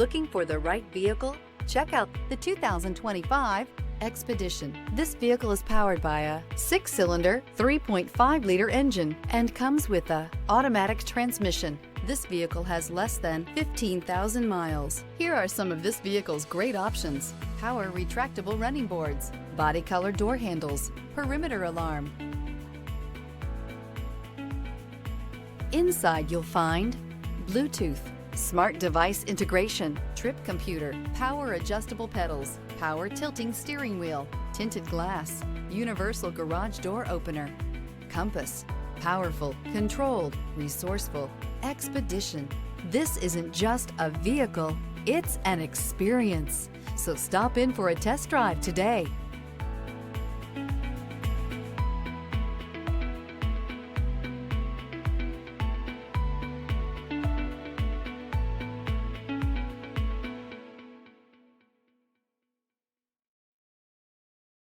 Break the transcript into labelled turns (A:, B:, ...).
A: Looking for the right vehicle? Check out the 2025 Expedition. This vehicle is powered by a 6-cylinder, 3.5-liter engine and comes with a automatic transmission. This vehicle has less than 15,000 miles. Here are some of this vehicle's great options: power retractable running boards, body color door handles, perimeter alarm. Inside you'll find Bluetooth, smart device integration, trip computer, power adjustable pedals, power tilting steering wheel, tinted glass, universal garage door opener, compass, powerful, controlled, resourceful. Expedition. This isn't just a vehicle, it's an experience. So stop in for a test drive today.